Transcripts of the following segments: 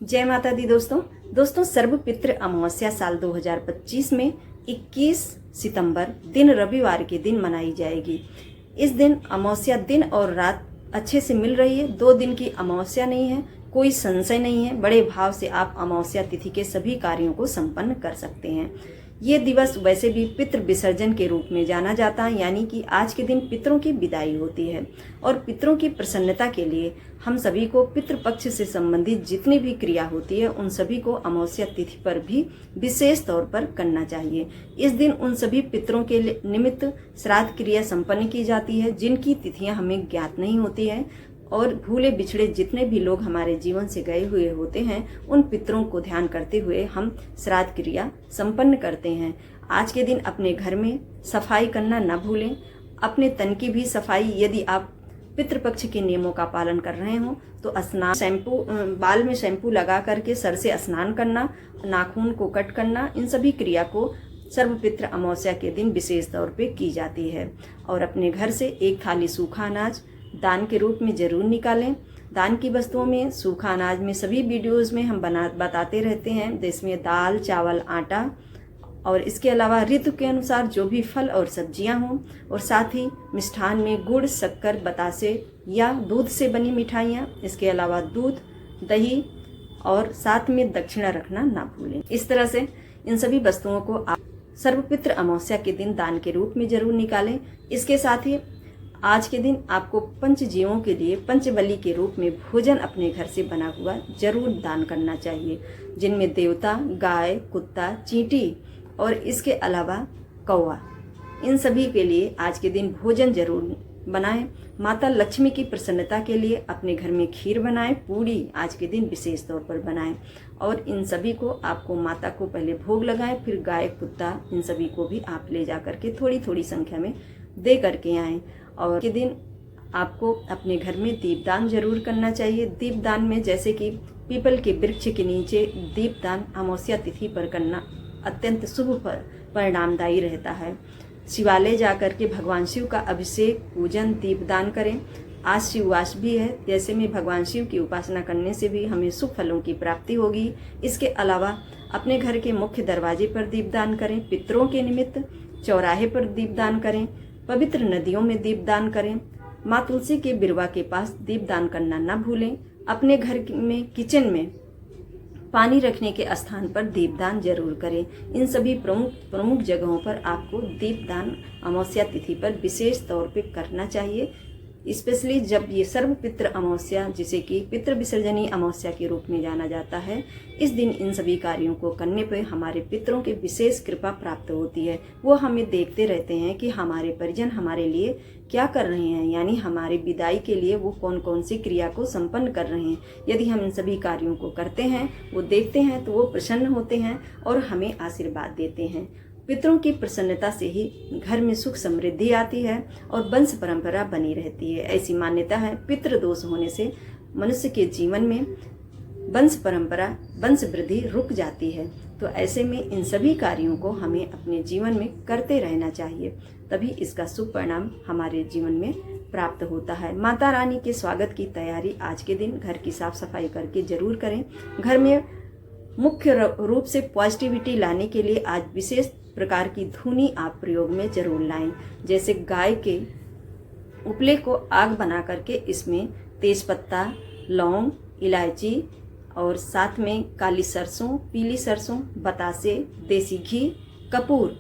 जय माता दी दोस्तों सर्वपितृ अमावस्या साल 2025 में 21 सितंबर दिन रविवार के दिन मनाई जाएगी। इस दिन अमावस्या दिन और रात अच्छे से मिल रही है। 2 दिन की अमावस्या नहीं है, कोई संशय नहीं है। बड़े भाव से आप अमावस्या तिथि के सभी कार्यों को संपन्न कर सकते हैं। ये दिवस वैसे भी पितृ विसर्जन के रूप में जाना जाता है, यानी कि आज के दिन पितरों की विदाई होती है। और पितरों की प्रसन्नता के लिए हम सभी को पितृपक्ष से संबंधित जितनी भी क्रिया होती है उन सभी को अमावस्या तिथि पर भी विशेष तौर पर करना चाहिए। इस दिन उन सभी पितरों के निमित्त श्राद्ध क्रिया संपन्न की जाती है जिनकी तिथियां हमें ज्ञात नहीं होती है। और भूले बिछड़े जितने भी लोग हमारे जीवन से गए हुए होते हैं उन पितरों को ध्यान करते हुए हम श्राद्ध क्रिया संपन्न करते हैं। आज के दिन अपने घर में सफाई करना न भूलें। अपने तन की भी सफाई, यदि आप पितृपक्ष के नियमों का पालन कर रहे हो तो बाल में शैम्पू लगा करके सर से स्नान करना, नाखून को कट करना, इन सभी क्रिया को सर्वपितृ अमावस्या के दिन विशेष तौर पे की जाती है। और अपने घर से एक थाली सूखा अनाज दान के रूप में जरूर निकालें। दान की वस्तुओं में सूखा अनाज में सभी वीडियोस में हम बताते रहते हैं, जिसमें दाल, चावल, आटा और इसके अलावा ऋतु के अनुसार जो भी फल और सब्जियां हों, और साथ ही मिष्ठान में गुड़, शक्कर, बतासे या दूध से बनी मिठाइयाँ, इसके अलावा दूध, दही और साथ में दक्षिणा रखना ना भूलें। इस तरह से इन सभी वस्तुओं को आप सर्वपितृ अमावस्या के दिन दान के रूप में जरूर निकालें। इसके साथ ही आज के दिन आपको पंच जीवों के लिए पंचबली के रूप में भोजन अपने घर से बना हुआ जरूर दान करना चाहिए, जिनमें देवता, गाय, कुत्ता, चींटी और इसके अलावा कौवा, इन सभी के लिए आज के दिन भोजन जरूर बनाएं। माता लक्ष्मी की प्रसन्नता के लिए अपने घर में खीर बनाएं, पूड़ी आज के दिन विशेष तौर पर बनाएं। और इन सभी को आपको माता को पहले भोग लगाएं, फिर गाय, कुत्ता, इन सभी को भी आप ले जा करके थोड़ी थोड़ी संख्या में दे करके आएँ। और के दिन आपको अपने घर में दीपदान जरूर करना चाहिए। दीपदान में जैसे कि पीपल के वृक्ष के नीचे दीपदान अमावस्या तिथि पर करना अत्यंत शुभ परिणामदायी रहता है। शिवालय जाकर के भगवान शिव का अभिषेक, पूजन, दीपदान करें। आज शिववास भी है, जैसे में भगवान शिव की उपासना करने से भी हमें शुभ फलों की प्राप्ति होगी। इसके अलावा अपने घर के मुख्य दरवाजे पर दीपदान करें, पितरों के निमित्त चौराहे पर दीपदान करें, पवित्र नदियों में दीपदान करें, माँ तुलसी के बिरवा के पास दीपदान करना न भूलें। अपने घर में किचन में पानी रखने के स्थान पर दीपदान जरूर करें। इन सभी प्रमुख जगहों पर आपको दीपदान अमावस्या तिथि पर विशेष तौर पे करना चाहिए। स्पेशली जब ये सर्वपितृ अमावस्या, जिसे कि पितृ विसर्जनी अमावस्या के रूप में जाना जाता है, इस दिन इन सभी कार्यों को करने पर हमारे पितरों की विशेष कृपा प्राप्त होती है। वो हमें देखते रहते हैं कि हमारे परिजन हमारे लिए क्या कर रहे हैं, यानी हमारे विदाई के लिए वो कौन कौन सी क्रिया को संपन्न कर रहे हैं। यदि हम इन सभी कार्यों को करते हैं, वो देखते हैं, तो वो प्रसन्न होते हैं और हमें आशीर्वाद देते हैं। पितरों की प्रसन्नता से ही घर में सुख समृद्धि आती है और वंश परंपरा बनी रहती है। ऐसी मान्यता है, पितृ दोष होने से मनुष्य के जीवन में वंश परंपरा, वंश वृद्धि रुक जाती है। तो ऐसे में इन सभी कार्यों को हमें अपने जीवन में करते रहना चाहिए, तभी इसका शुभ परिणाम हमारे जीवन में प्राप्त होता है। माता रानी के स्वागत की तैयारी आज के दिन घर की साफ सफाई करके जरूर करें। घर में मुख्य रूप से पॉजिटिविटी लाने के लिए आज विशेष प्रकार की धुनी आप प्रयोग में जरूर लाएं। जैसे गाय के उपले को आग बना करके इसमें तेजपत्ता, लौंग, इलायची और साथ में काली सरसों, पीली सरसों, बतासे, देसी घी, कपूर,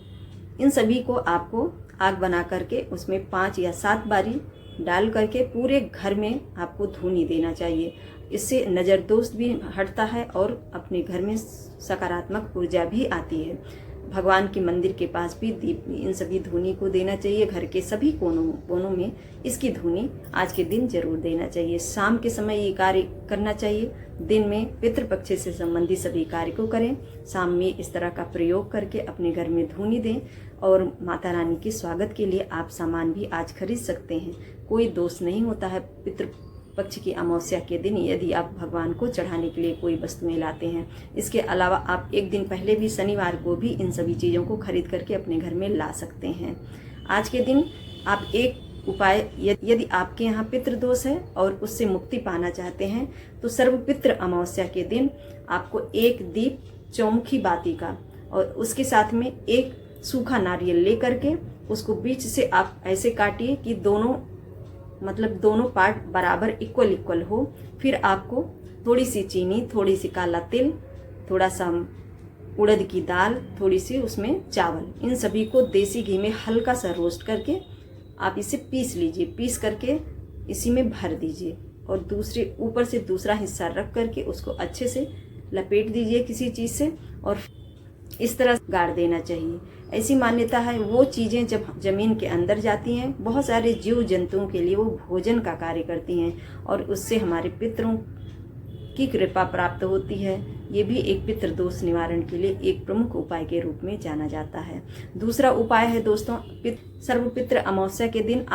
इन सभी को आपको आग बना करके उसमें 5 या 7 बारी डाल करके पूरे घर में आपको धुनी देना चाहिए। इससे नज़र दोष भी हटता है और अपने घर में सकारात्मक ऊर्जा भी आती है। भगवान के मंदिर के पास भी दीप इन सभी धुनी को देना चाहिए। घर के सभी कोनों में इसकी धुनी आज के दिन जरूर देना चाहिए। शाम के समय ये कार्य करना चाहिए। दिन में पितृपक्ष से संबंधित सभी कार्य को करें, शाम में इस तरह का प्रयोग करके अपने घर में धुनी दें। और माता रानी के स्वागत के लिए आप सामान भी आज खरीद सकते हैं, कोई दोष नहीं होता है। पितृपक्ष की अमावस्या के दिन यदि आप भगवान को चढ़ाने के लिए कोई वस्तुएं लाते हैं, इसके अलावा आप एक दिन पहले भी शनिवार को भी इन सभी चीज़ों को खरीद करके अपने घर में ला सकते हैं। आज के दिन आप एक उपाय, यदि आपके यहाँ पितृदोष है और उससे मुक्ति पाना चाहते हैं तो सर्वपितृ अमावस्या के दिन आपको एक दीप चौमुखी बाती का और उसके साथ में एक सूखा नारियल लेकर के उसको बीच से आप ऐसे काटिए कि दोनों पार्ट बराबर इक्वल हो। फिर आपको थोड़ी सी चीनी, थोड़ी सी काला तिल, थोड़ा सा उड़द की दाल, थोड़ी सी उसमें चावल, इन सभी को देसी घी में हल्का सा रोस्ट करके आप इसे पीस लीजिए। पीस करके इसी में भर दीजिए और दूसरे ऊपर से दूसरा हिस्सा रख करके उसको अच्छे से लपेट दीजिए किसी चीज़ से और इस तरह गाड़ देना चाहिए। ऐसी मान्यता है वो चीज़ें जब ज़मीन के अंदर जाती हैं, बहुत सारे जीव जंतुओं के लिए वो भोजन का कार्य करती हैं और उससे हमारे पितरों की कृपा प्राप्त होती है। ये भी एक पितृ दोष निवारण के लिए एक प्रमुख उपाय के रूप में जाना जाता है। दूसरा उपाय है दोस्तों, सर्वपितृ अमावस्या के दिन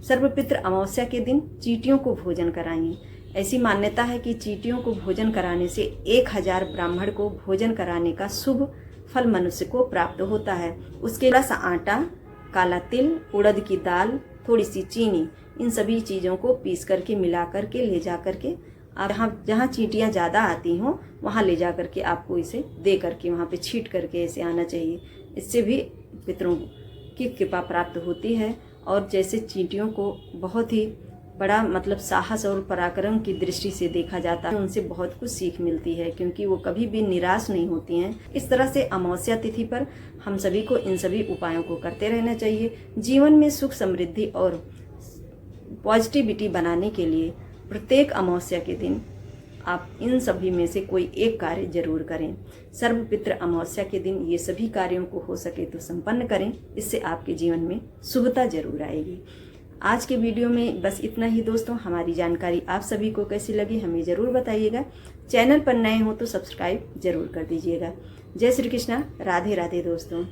सर्वपितृ अमावस्या के दिन चींटियों को भोजन कराइए। ऐसी मान्यता है कि चींटियों को भोजन कराने से 1000 ब्राह्मण को भोजन कराने का शुभ फल मनुष्य को प्राप्त होता है। उसके थोड़ा सा आटा, काला तिल, उड़द की दाल, थोड़ी सी चीनी, इन सभी चीज़ों को पीस करके मिला करके ले जा करके आप जहाँ चींटियाँ ज़्यादा आती हों वहाँ ले जा करके आपको इसे दे करके वहाँ पे छींट करके ऐसे आना चाहिए। इससे भी पितरों की कृपा प्राप्त होती है और जैसे चींटियों को बहुत ही बड़ा साहस और पराक्रम की दृष्टि से देखा जाता है, उनसे बहुत कुछ सीख मिलती है क्योंकि वो कभी भी निराश नहीं होती हैं। इस तरह से अमावस्या तिथि पर हम सभी को इन सभी उपायों को करते रहना चाहिए। जीवन में सुख, समृद्धि और पॉजिटिविटी बनाने के लिए प्रत्येक अमावस्या के दिन आप इन सभी में से कोई एक कार्य जरूर करें। सर्वपितृ अमावस्या के दिन ये सभी कार्यों को हो सके तो संपन्न करें, इससे आपके जीवन में शुभता जरूर आएगी। आज के वीडियो में बस इतना ही दोस्तों। हमारी जानकारी आप सभी को कैसी लगी हमें ज़रूर बताइएगा। चैनल पर नए हो तो सब्सक्राइब जरूर कर दीजिएगा। जय श्री कृष्णा, राधे राधे दोस्तों।